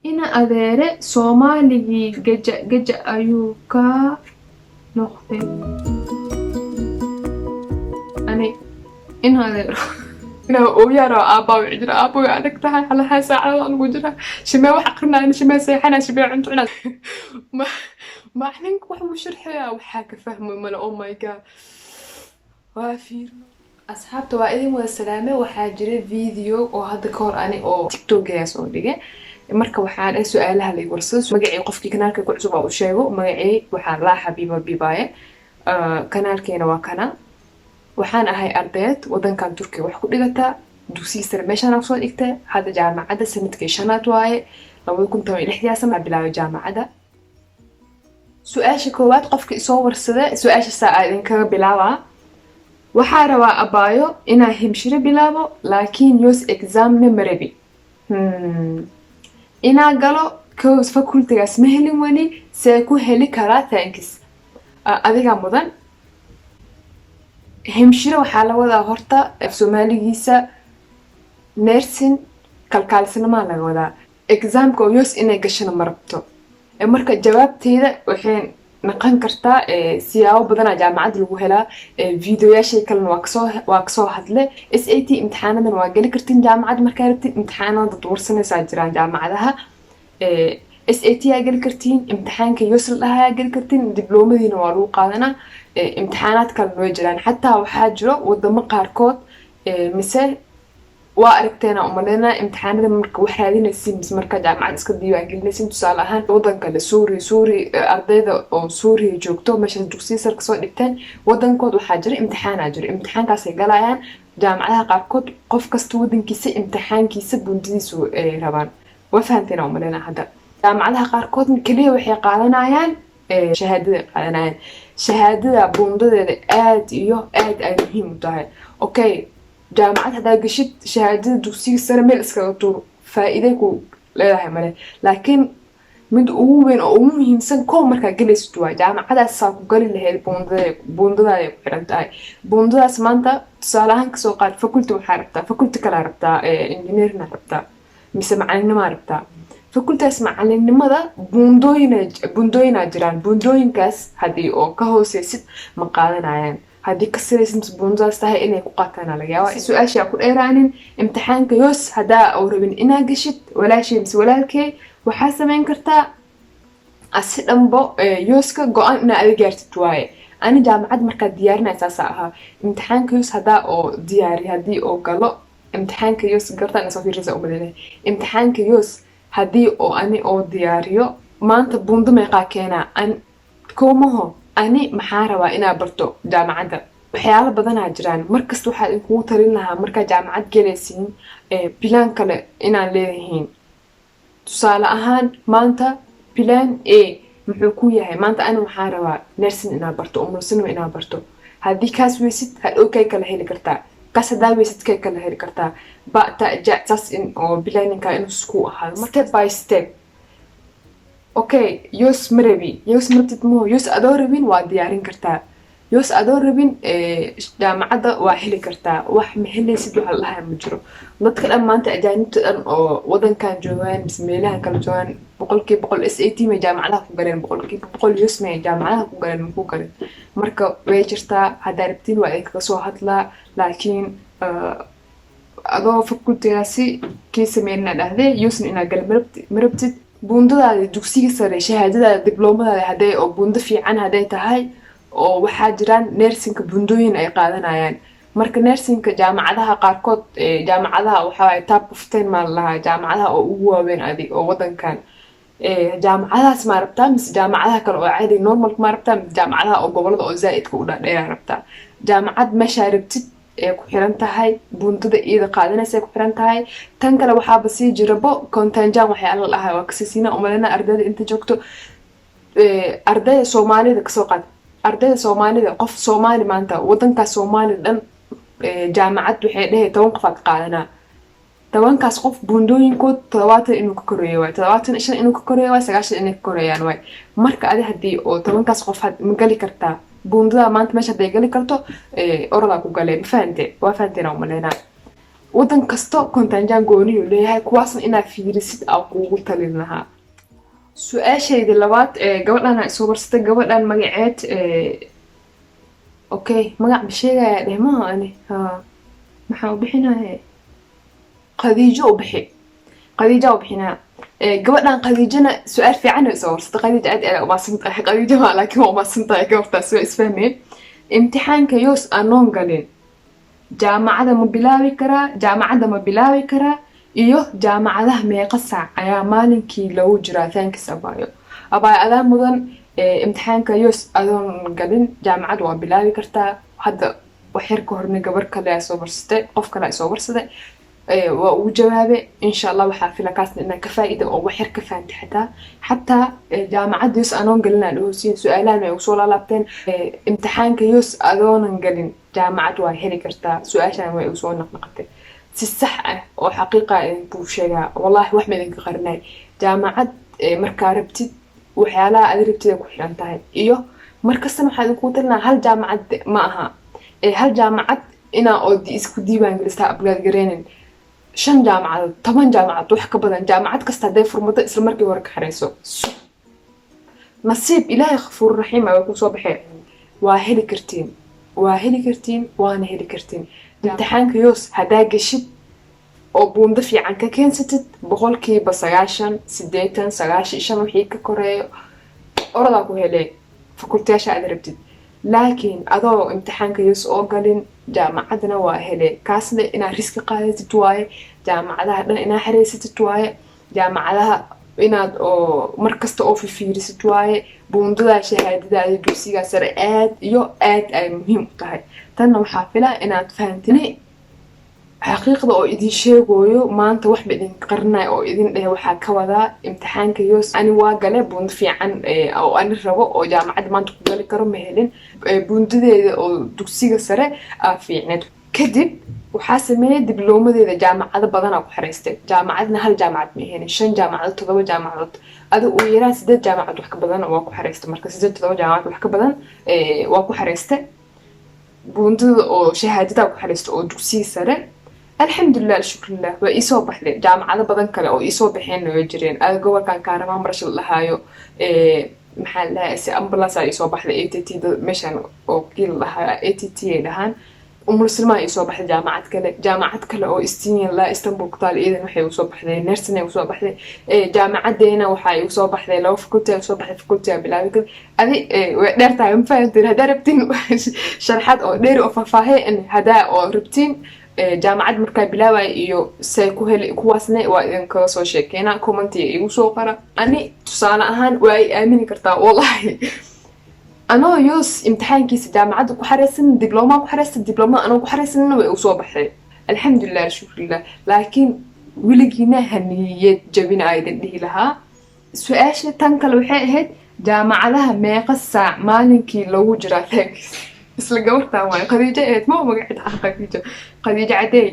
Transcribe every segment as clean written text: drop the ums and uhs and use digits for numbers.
ina adeere Soomaaligii gaja ayuu ka noqday. Ani ina adeero ina ooyaro aabba u jira aabba adag tahay halaha saacado aan ugu jira shimee wax aqrinaa shimee seexana shimee cunto cunaa ma xnink wax uu sharxaya waxa ka fahmo mala oh my god waa fiir asxaabta waa idin wada salaamay waxaa jira video oo hadda ka hor ani oo TikTok ga soo dhigay marka waxaan ay su'aalaha la warsado magacii qofkii kanaalka ku cusub oo sheego magacii waxaan la Habiba Bibaaye kanaalkeena waa kana waxaan ahay ardayd wadankan Turkiga wax ku dhigata dugsiga sare meeshaan soo dhigtay hadda jaamacadda sanadkii shanaad waaye 2016 sano bilaabay jaamacadda su'aasha koowaad qofkii soo warsada su'aasha saa idinkaga bilaabaa waxaa rabaa abaayo inaa himshire bilaabo laakiin yoos examne marabi inaa galo course facultygaas ma helin wali see ku heli karaa thanks adiga mudan himshire waxaa la wadaa horta Soomaaligiisa nursing kalkaalsanima laga wadaa examka yoos inay gashana marabto marka jawaabteeda waxay naqan kartaa siyaabo badan jaamacad lagu helaa videoyaashay kalena waa kasoo hadle SAT imtixaanadan waa gali kartiin jaamacad markaa rabtid imtixaanada dad warsanaysaa jiraan jaamacadaha SAT yaa gali kartiin imtixaanka yosl dhahaa gali kartiin diblomadiina waa lagu qaadanaa imtixaanaad kale noo jiraan xataa waxaa jiro wadamo qaarkood mise waa aragteena umalena imtixaanada marka wax raadinaysiin mise marka jaamacad iska diiwaan gelinaysiin tusaale ahaan wadanka la Suuri ardayda oo Suuriya joogto meesha dugsiga sare kasoo dhigteen wadankood waxaa jira imtixaankaas ay galayaan jaamacadaha qaarkood qof kasta wadankiisa imtixaankiisa bundidiisu ay rabaan waa fahanteena umalena hadda jaamacadaha qaarkood kaliya waxay qaadanayaan shahaadada bundadeeda aad iyo aad ay muhiim u tahay okay jaamacad hadaa gashid shahaadada dugsiga sare meel iskaga tuur faa'iido ku leedahay male laakiin mid ugu weyn oo ugu muhiimsan koo markaa galaysid waa jaamacadaas saa ku gali lahayd bundadaada ku xiran tahay bundadaas maanta tusaale ahaan kasoo qaad faculty waxaa rabtaa faculty kala rabtaa engineering rabtaa mise macalinnimaa rabtaa facultygaas macalinimada bundooyinaa jiraan bundooyinkaas haddii oo ka hooseysid ma qaadanayaan haddii ka saraysid bundadaas tahay inay ku qaataan laga yaabaa su'aasha ku dheeraanin imtixaanka yoos hadaa oo rabin inaa gashid walaashay mise walaalkay waxaa samayn kartaa asi dhanbo yooska go'aan inaa adiga gaartid waaye ani jaamacad markaa diyaarinaya saasa ahaa imtixaanka yoos hadaa oo diyaari haddii oo galo imtixaanka yoos gartaan soo fiirisa umadeenay imtixaanka yoos haddii oo ani oo diyaariyo maanta bundo meeqaa keenaa koomaho ani maxaa rabaa inaa barto jaamacadda waxyaalo badanaa jiraan markasta waxaa idinkugu talin lahaa markaa jaamacad galaysiin bilaan kale inaan leedahiin tusaale ahaan maanta bilaan A muxuu ku yahay maanta ani waxaa rabaa nursing inaa barto umulsinimo inaa barto haddii kaas weysid hadhow kay kala heli kartaa kaas hadaa weysid kay kala heli kartaa bata jacsaas in oo bilaaninka inuu isku ahaado step by step okay yoos marabtid moo yoos adoo rabin waa diyaarin kartaa yoos adoo rabin jaamacadda waa heli kartaa wax ma helaysid waxa la dhahaa ma jiro dadka dhan maanta ajaanibta dhan oo wadankan joogaan mise meelahan kala joogaan 100% SAT ma jaamacadaha ku galeen 100% yoos ma jaamacadaha ku galeen ku galeen marka way jirtaa hadaa rabtiin waa idinka soo hadlaa laakiin adoo fakultigaasi kii sameynaa dhahday yoosna inaa gal marabtid bundadaada dugsiga sare shahaadadaada diblomadaada haday oo bundo fiican haday tahay oo waxaa jiraan nursingka bundooyin ay qaadanayaan marka nursingka jaamacadaha qaarkood jaamacadaha waxa ay top of 10 ma laha jaamacadaha oo ugu waaweyn adig oo wadankan jaamacadahaas ma rabtaa mise jaamacadaha kale oo caadi normal ma rabtaa mise jaamacadaha oo gobolada oo zaaidka u dhaadheer rabtaa jaamacad meesha rabtid ku xiran tahay bundada iyada qaadanaysa ku xiran tahay tan kale waxaaba sii jirabo contingent waxyaalo la dhahay waa kasisiina umalena ardayda inta joogto ardayda Soomaalida kasoo qaad ardayda Soomaalida qof Soomaali maanta wadanka Soomaali dhan jaamacad waxay dhahay 10 qof ka qaadanaa 10kaas qof bundooyinkood 70 inuu ka koreeyo way 75 inuu ka koreeyo way 90 inay ka koreeyaan way marka adi hadii oo 10kaas qof ma gali kartaa bundada maanta meesha haday gali karto orada ku galeen fahanteen waa fahanteen umalena waddan kasto kontanjaan gooniyu leeyahay kuwaasna inaad fiirisid aan kuugu talin lahaa. su-aashayda labaad gabadhan ha isoo warsatay gabadhan magaceed okay magac ma sheegayaa dheh maha ani maxaa u bixinaya khadiijo u bixi khadiija u bixinaa gabadhan khadiijana su-aal fiican isoo warsatay khadiija aad aad umaasan tahay khadiija ma laakiin waa umaasan tahay gabartaas waa isfahmeen imtixaanka yoos anoon galin jaamacada ma bilaabi karaa iyo jaamacadaha meeqa saac ayaa maalinkii lagu jiraa thanks abaayo adaa mudan imtixaanka yoos adoon galin jaamacad waa bilaabi kartaa hadda wax yar ka horna gabar kale ay soo warsatay qof kale ay soo warsaday waa ugu jawaabe insha Allah waxaa fila kaasna inaan ka faa'iido oo wax yar ka fahanti xataa jaamacad yoos anoon galin aan dhahosiin su-aalahan ay usoo laalaabteen imtixaanka yoos adoonan galin jaamacad waa heli kartaa su-aashan way usoo naqnaqatay si sax ah oo xaqiiqa buu sheegaa wallahi wax ma idinka qarinay jaamacad markaa rabtid waxyaalaha aad rabtid ku xiran tahay iyo markastana waxaad ku talnaa hal jaamacad ma aha hal jaamacad inaa oo isku diiwaan gelistaa abgaad gareenin 5 jaamacad 10 jaamacad wax ka badan jaamacad kasta haday furmato isla markii hore ka xareyso nasiib ilaahay ghafuur raxiim ay ku soo baxay waa heli kartiin waana heli kartiin imtixaanka yoos hadaa gashid oo buundo fiican ka keensatid 90% 80 wixii ka koreeyo oradaa ku helee fakultiyaasha aad rabtid laakiin adoo imtixaanka yoos oo galin jaamacadna waa helee kaasna inaad riski qaadatid waaye jaamacadaha dhan inaad xareysatid waaye jaamacadaha inaad oo markasta oo fiirisid waaye buundada shahaadadaada dugsiga sare aad iyo aad ay muhiim u tahay tanna waxaa filaa inaad fahantinay xaqiiqda oo idin sheegayo maanta wax ba idin qarnay oo idin dhahay waxaa ka wadaa imtixaanka yoos ani waa gale buund fiican oo ani rabo oo jaamacad maanta ku gali karo ma helin buundadeeda oo dugsiga sare fiicneed kadib waxaa sameeyay dibloomadeeda jaamacado badan ku xareystay jaamacadna hal jaamacad ma ahayn 5 jaamacadood 7 jaamacadood adu u yaraan 8 jaamacad wax ka badan waa ku xareystay marka 8 7 jaamacad wax ka badan waa ku xareystay buundada oo shahaadada ku xareystay oo dugsiga sare alxamdulillah shukrillah waa isoo baxday jaamacado badan kale oo isoo baxeen way jireen aad gobolkan kaarama marshal lahaayo maxaa la si ambulance ay soo baxday ATT meeshan oo kiil lahaa ATT ay dhahaan umulsilma ay soo baxday jaamacad kale oo la Istanbul ku taal iidan waxay soo baxday nursing ay soo baxday jaamacadeena waxay soo baxday laba faculty ay soo baxday faculty bilaabi kad adi way dheertahay ma fahanteen hadaa rabtiin sharxad oo dheeri oo faahfaahin hadaa oo rabtiin jaamacad markaa bilaabay iyo say ku heli kuwaasna waa idin kala soo sheekeena comment igu soo qara ani tusaale ahaan way aamini kartaa wallahi anoo yoos imtixaankiisa jaamacada ku xareysan dibloma ku xareysan dibloma anoo ku xareysan way u soo baxay alxamdulillah shukrillah laakiin wiligiina haniyad jabina aydan dhihi lahaa su-aasha tan kale waxay ahayd jaamacadaha meeqa saac maalinkii lagu jiraa thanks isla gabartaan waay khadiijo eed ma magaceed khadiijo cadey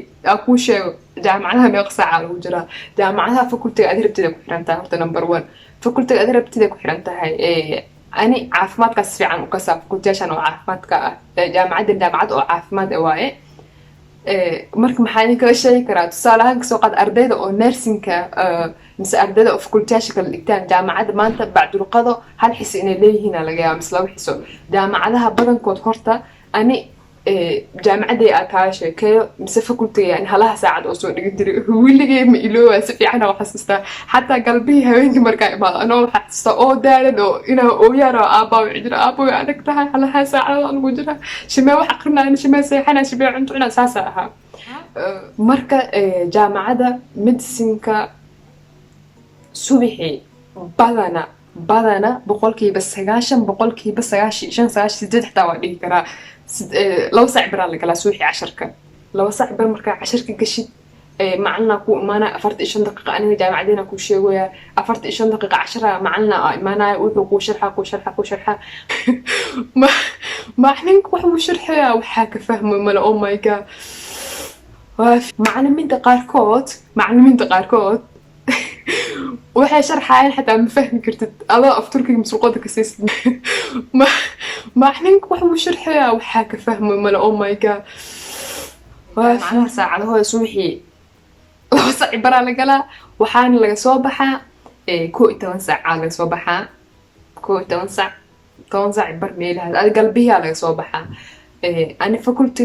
ku sheego jaamacadaha meeqa saac lagu jiraa jaamacadaha fakultiga aad rabtida ku xiran tahay horta number 1 fakultiga aad rabtida ku xiran tahay ani caafimaadkaas fiican u kasaa fakultiyaashan oo caafimaadka ah jaamacad oo caafimaad waaye marka maxaa idin kala sheegi karaa tusaale ahaan kasoo qaad ardayda oo nursingka mise ardayda oo fakultiyaasha kala dhigtaan jaamacadda maanta bacdulqado hal xiso inay leeyihiin laga yaaba mise 2 xiso jaamacadaha badankood horta ani jaamacadday aad kaa sheekeeyo mise fakultiga yani halaha saacad oo soo dhigi jiray wiligay ma iloowa si fiican oo xasuustaa xataa galbihii haweenkii markaa imaado anoo waxaa xasuustaa oo daalan oo inaa ooyaan oo aabbaa wici jira aabbo way adag tahay halaha saacad aan ugu jira shimee wax aqrinaa shimee seexanaa shimee cunto cunaa saasa ahaa marka jaamacadda medicinka subixii badana boqolkiiba 9 xitaa waa dhihi karaa 2 saac biraa la galaa suuxi 10 2 saac bir markaa 10 gashid macalina ku imaana 45 daqiiqo aniga jaamacadeena ku sheegaya 45 daqiiqo 10 macalina imaana wuxuu ku sharxa macalinku wuxuu sharxaya waxa ka fahmo mala oh my god macalimiinta qaarkood waxay sharxayaan xataa ma fahmi kartid adoo af turkiga masuuqada ka siisid macalinku wuxuu sharxayaa waxa ka fahmo mala oh my god macnaha saacadahooda subaxii 2 saac baraa la galaa waxaana laga soo baxaa 11 saac laga soo baxaa 11 saac 10 saac bar meelaha ad galbiyaa laga soo baxaa ani faculty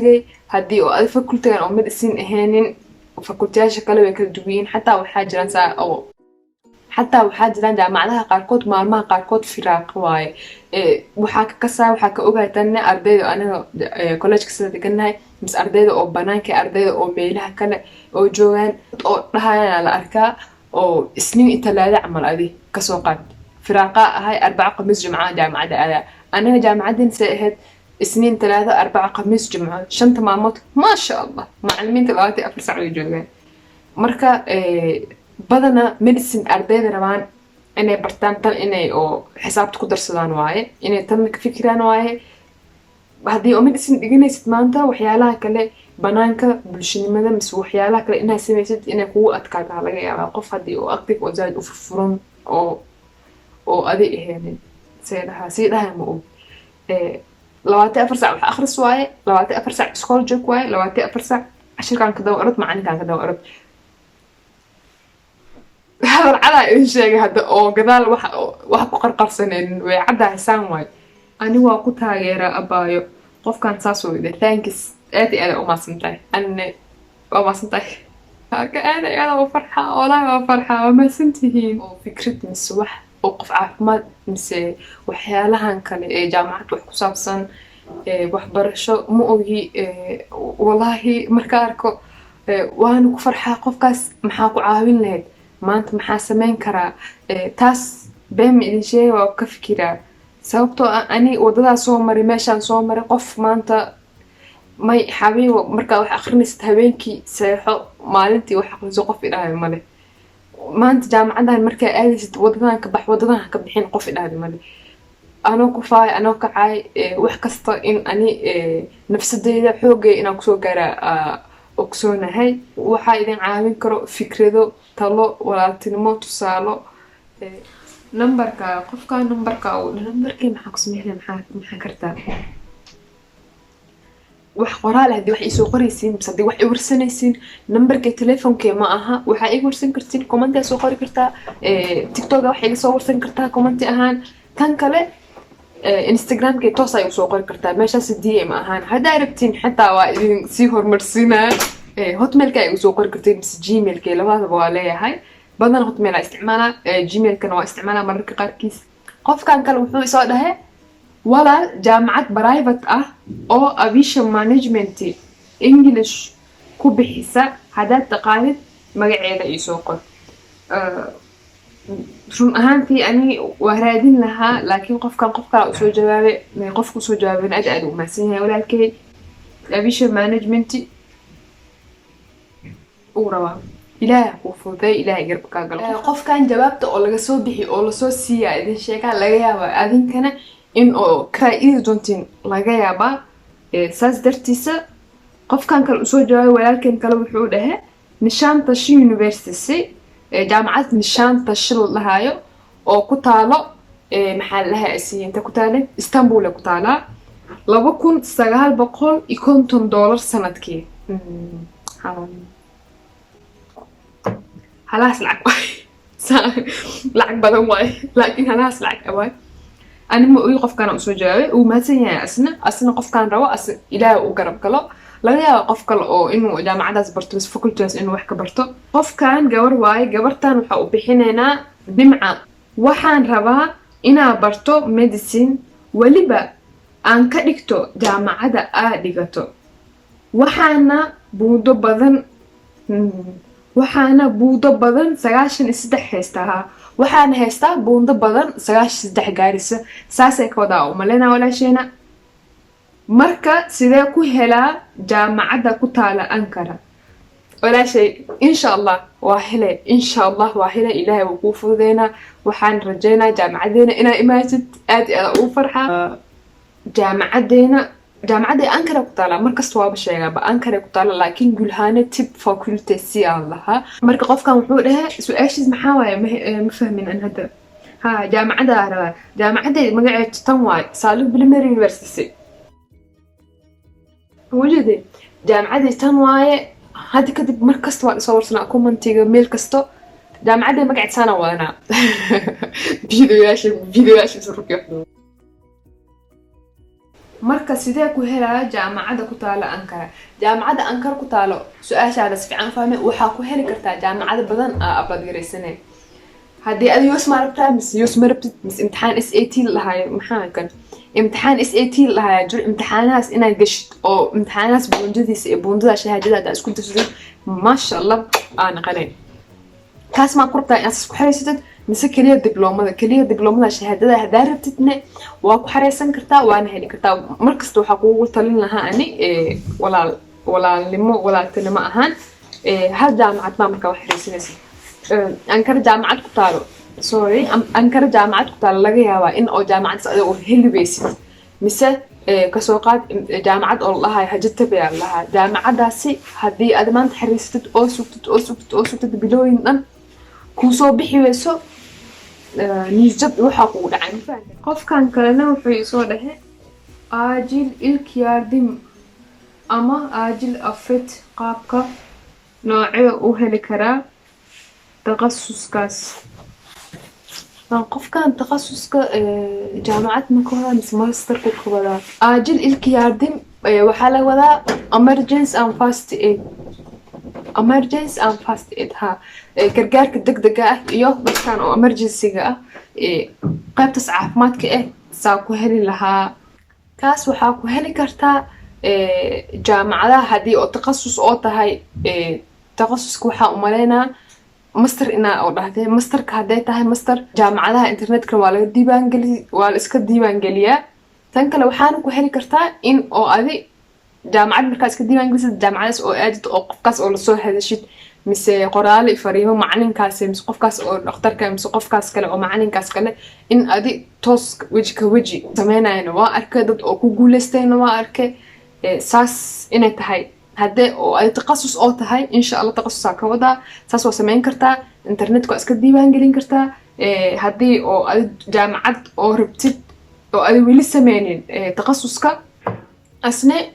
haddii oo ad faculty-gan oo medicine ahaanin faculty-yaasha kale way kala duwan yihiin xataa waxaa jiraan jaamacadaha qaarkood maalmaha qaarkood firaaq waaye waxaa ka kasaa waxaa ka ogaataan ardayda anaga college-ka sida deganahay mis ardayda oo banaanka ardayda oo meelaha kale oo joogaan oo dhahayana la arkaa oo isniin iyo talaado camal adi kasoo qaad firaaqa ahay 4 khamiis jimcaha jaamacada adaa anaga jaamacadeen say ahayd isniin talaado 4 khamiis jimco 5 maalmood maasha allah macallimiinta 24 saac ay joogaan marka badana medicine ardayda rabaan inay bartaan tan inay oo xisaabta ku darsadaan waaye inay tan ka fikiraan waaye haddii oo medicine dhiganaysid maanta waxyaalaha kale banaanka bulshanimada mise waxyaalaha kale inaa samaysid inay kugu adkaataa laga yaabaa qof haddii oo active oo zaaid u furfuran oo adi aheenin sii dhahay ma og 24 saac wax akhris waaye 24 saac iskool joog waaye 24 saac cashirkaan ka daba orod macalinkaan ka daba orod هذا العلا إن شيء هذا أو جدال واحد قرقر سنين وعدا حسام واي أنا واقتها غير أبايو قف كان ساسو إذا ثانكس أدي أنا وما سنتاي أنا وما سنتاي أنا وفرحة والله وفرحة وما سنتهين وفكرة من السواح وقف عافمات مسي وحيالها كان جامعة وحكوسابسن وحبرشو مؤوي والله مركاركو وأنا كفرحة قف كاس محاكو عاوين لهد maanta maxaa sameyn karaa taas been idin sheegay waa ka fikiraa sababtoo ani wadada soo maray meeshaan soo maray qof maanta may xabiib markaa wax akhrinaysid habeenkii seexo maalintii wax akhriso qof idhahay male maanta jaamacadan markaa aadaysid wadadan ka bax wadadan ka bixin qof idhahay male anoo ku faay anoo kacay wax kasta in ani nafsadeyda xoogay inaan kusoo gaaraa ogsoonahay waxaa idin caawin karo fikrado talo walaaltinimo tusaalo numberka qofka numberkii maxaa ku sameeyay maxaa kartaa wax qoraal ah wax isoo qoraysiin mise hadii wax warsanaysiin numberka telefoonka ma aha waxa ay warsan kartiin comment soo qori kartaa tiktok wax ay soo warsan kartaa comment ahaan tan kale instagramka toos ay soo qori kartaa meeshaas DM ahaan hadaa rabtiin xitaa waa idin sii hormarsinaa hotmailka ay soo qori kartiin mise gmailka labadaba waa leeyahay badan hotmail isticmaala gmailkana waa isticmaala mararka qaarkiis qofkan kale wuxuu soo dhahay walaal jaamacad private ah oo aviation management English ku bixisa hadaa taqaanid magaceeda ay soo qor run ahaantii ani waa raadin lahaa laakiin qofkan qof kale soo jawaabay qofku soo jawaabay aad u mahadsan yahay walaalkay aviation management وروا إله وفضي إله يقرب كاغل قف كان جوابته أو لقى صوت بحي أو لصوت سيا إذا شيء قال لقى يابا أذن كنا إن أو كرايز دونتين لقى يابا ساس درتيسة قف كان كالأسود جواب ولكن كلو بحوده نشان تشي يونيفرسيتي جامعة نشان تشل لهايو أو كتالو محل لها أسي أنت كتالة إسطنبول كتالة لو بكون تستغل بقول يكون $10 سنتكي هلاس لعك لعك بدن واي لكن هلاس لعك أواي أنا ما أقول قف كان أسوي جوابي وما تنيا أسنا قف كان روا إلى وقرب كلا لا يا قف كلا أو إنه جامعة داس برتوس فكلتوس إنه وحكة برتو قف كان جور واي جبرتان وحقو بحننا دمعة وحان روا إنا برتو ميديسين ولبا أن كدكتو جامعة دا آديكتو وحانا بودو بدن waxaana buundo badan 93 heestaha waxaana heestaa buundo badan 93 gaarisa saasay ka wadaa umalena walaasheena marka sidee ku helaa jaamacada ku taala Ankara walaashay insha Allah waa hele Ilaahay wuu ku fududeena waxaan rajeynaa jaamacadeena inaa imaatid aad u farxa jaamacada Ankara ku taala markas waa sheegaba Ankara ku taala laakiin gulhaana tip faculty si Allah marka qofkan wuxuu dhahay su'aashiis maxaa waaye ma fahmin an hada ha jaamacada magaceedu tan waay Saalix Primary University وجدي jaamacadii tan waaye hadda kadib mar kasta waan isoo warsanaa commentiga meel kasto jaamacadda magaceed saana wadanaa videoyaasha surugyo marka sidee ku helaa jaamacadda ku taalo Ankara jaamacadda Ankara ku taalo su'aashaada si fiican fahmay waxa ku heli kartaa jaamacado badan abad yareysanay haddii aad yoos ma rabtaa mis yoos ma rabtid mis imtixaan SAT lahaay maxaa kan imtixaan SAT lahaay jir imtixaanaas inaad gashid oo imtixaanaas buundadiisa ee buundada shahaadada aad isku dasatid ma sha Allah aan qanay kaas ma qortaa inaad isku xariisatid mise kaliya diblomada shahaadada hadaa rabtidna waa ku xareysan kartaa waana heli kartaa markasta waxa kuugu talin lahaa ani walaaltinimo ahaan hal jaamacad ma markaa wax xariisanaysa Ankara jaamacad ku taalo Ankara jaamacad ku taalo laga yaabaa in oo jaamacad adiga oo helibaysid mise ka soo qaad jaamacad oo lahaay Hajatabe lahaa jaamacadaasi hadii aad maanta xariisatid oo sugtid bilooyin dhan ku soo bixi weyso niisjab waxa ku dhacay qofkan kalena wuxuu soo dhahay aajil ilk yardim ama aajil afrit qaabka nooca uu heli karaa تخصصكاس قفكان تخصصك جامعات مكوها ماستر كوكولا أجل الكياردم وحالة ولا emergency and fast aid ها كرجارك دقدقة يوه بس كانوا emergency قيب تسعة ماتك ساكو هلي لها كاس وحاكو هلي كرتا جامعة هذه أو تخصص أو تهاي تخصصك وحا أمالينا ماستر إنا أو ده ماستر كهذا تاه ماستر جامعة إنترنت كوالي ديبانجلي والإسكت ديبانجلية تانك لو حانك وحري كرتا إن أو هذه جامعة مركز كديبانجلي جامعة أو أجد أو قفكاس أو لصور هذا الشيء مس قرالي فريمه معلن كاس مس قفكاس أو أختار كم مس قفكاس كله أو معلن كاس كله إن هذه توسك وجه سمينا إنه وأركض أو كوجولستين وأركض ساس إنه تهاي هذا أو أي تخصص أو تهاي إن شاء الله تخصص كودا ساس وسمين كرتا إنترنت كأسكت ديبانجلين كرتا هذه أو أي جامعات أو ربطت أو أي ولي سمينين تخصص كا أثناء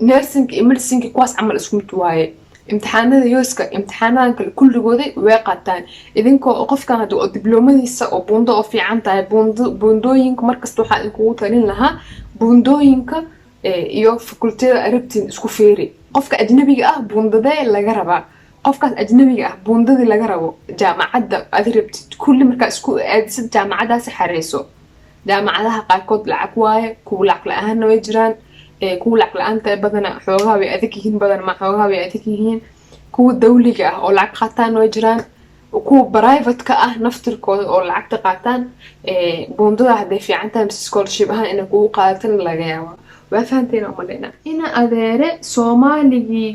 نيرسينج إمرسينج كواس عمل اسمه تواي امتحانات يوسكا امتحانات كل جودة واقعتان إذن كو أوقف كان هذا الدبلومة لسه أو بوندو أو في عن تاع بوندوينك مركز توحى القوة لها بوندوينك iyo fakultida arabtin isku feeri qofka ajnabiga ah buundada laga rabaa qofkaas ajnabiga ah buundada laga rabo jaamacadda aad rabtid kulli marka isku aadsid jaamacadaas xareyso jaamacadaha qaarkood lacag waaye kuwa lacag la'aan way jiraan kuwa lacag la'aanta badana xoogaa way adag yihiin badan ma xoogaa way adag yihiin kuwa dawliga ah oo lacag qaataan way jiraan kuwa private ka ah naftirkooda oo lacagta qaataan buundada haday fiican tahay scholarship ahaan inay kugu qaadataan laga yaabo وفهمتين أمالنا إن أدري سومالي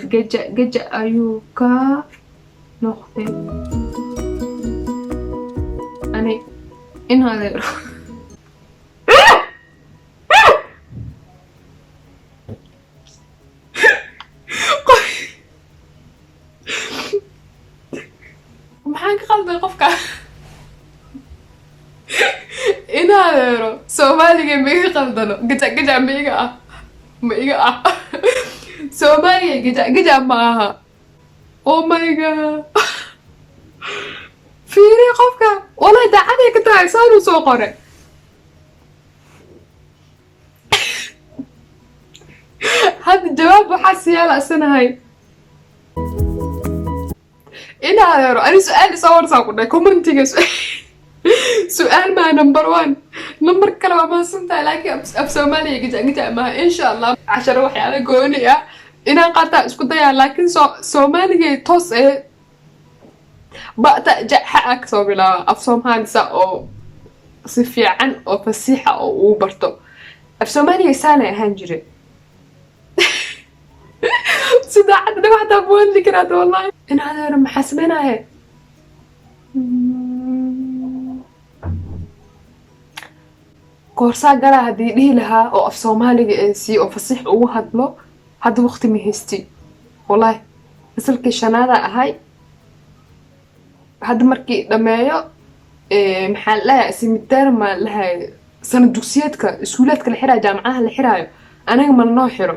جج أيوكا نقطة أنا إن أدري محاك قلبي قفكا إن أدري سومالي جميع قلبنا جج ميجا ميجا سومالي جج معها oh my god فيري قفكا والله دعاني كنت عايزان وسوقرة هذا الجواب وحاسي يلا السنة هاي إنا أنا سؤال صور صورنا كومنتي سؤال مع نمبر 1 نمبر كلام ما سنتها لكن أب سومالي جد ما إن شاء الله 10 وحياة جونية إن قطع اسكت يا لكن سومالي توس بقى حقك سو بلا أفصوم هالسا أو صفي عن أو فسيحة أو برتو أفصومالي سنة هنجري صدق حتى واحدة بقول لك كده والله إن هذا لما حاسبينها هي كورسا قرا هدي لها أو أفصومالي سي أو فسيح أو هدلو هذا وقت مهستي والله مثل كشنادة هاي هذا مركي لما محل لها سيمتر ما لها سنة دوسياتك سولاتك الحرا جامعها الحرا أنا من نوحرو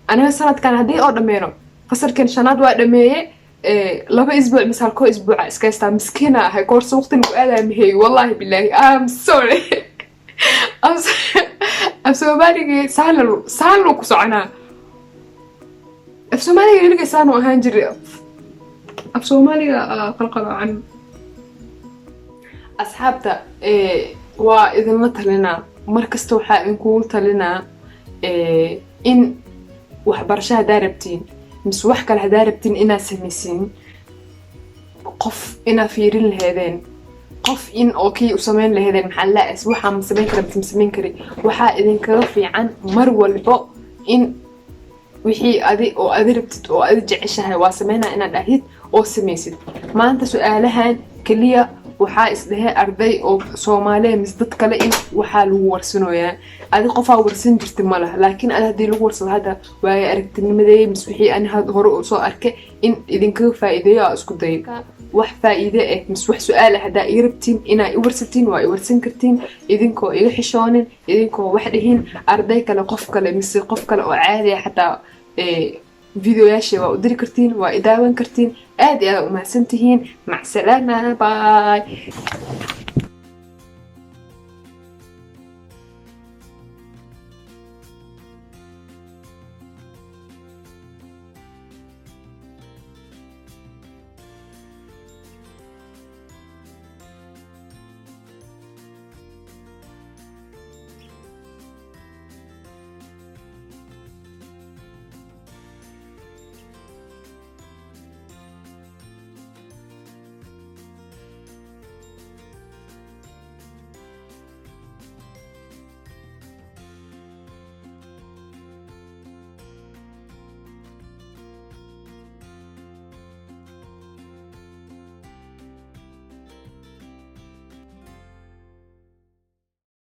أنا سنة كان هدي أو دمينو فصل كان شناد واحد دمية لبا أسبوع مثال كو أسبوع إسكاستا مسكينة هاي كورس وقت نقولها مهي والله بالله I'm sorry I'm Soomaaliga saan loo ku soconaa af Soomaaliga iliga saan oo ahaan jiray af Soomaaliga qalqaloocan asxaabta waa idinla talinaa markasta waxaa idinkugu talinaa in waxbarasho hadaa rabtiin mise wax kale hadaa rabtiin inaad samaysiin qof inaad fiirin laheedeen qof in oo kii u samayn laheedeen maxaa la is waxa ma samayn kara ma samayn kari waxa idinkaga fiican mar walbo in wixii adi rabtid oo adi jeceshahay waa sameynaa inaad dhahid oo samaysid maanta su'aalahan kaliya waxaa isdhahe arday oo Soomaaliyeed mis dad kale in waxaa lagu warsanayaa adi qofaa warsan jirta ma laha laakiin adi hadii lagu warsado hada way aragtinimadeey mis wixii aan hore u soo arkay in idinkaga faa'iideeyo isku day wax faa'iido ah mis wax su'aal hadaa ii rabtiin inaa i warsatiin waa i warsan kartiin idinkoo iga xishoonin idinkoo wax dhihin arday kale qof kale mis qof kale oo caadi ah xataa فيديوهاشي وأدري كرتين وإداوان كرتين آدي أنا أمهسنتهين مع السلامة باي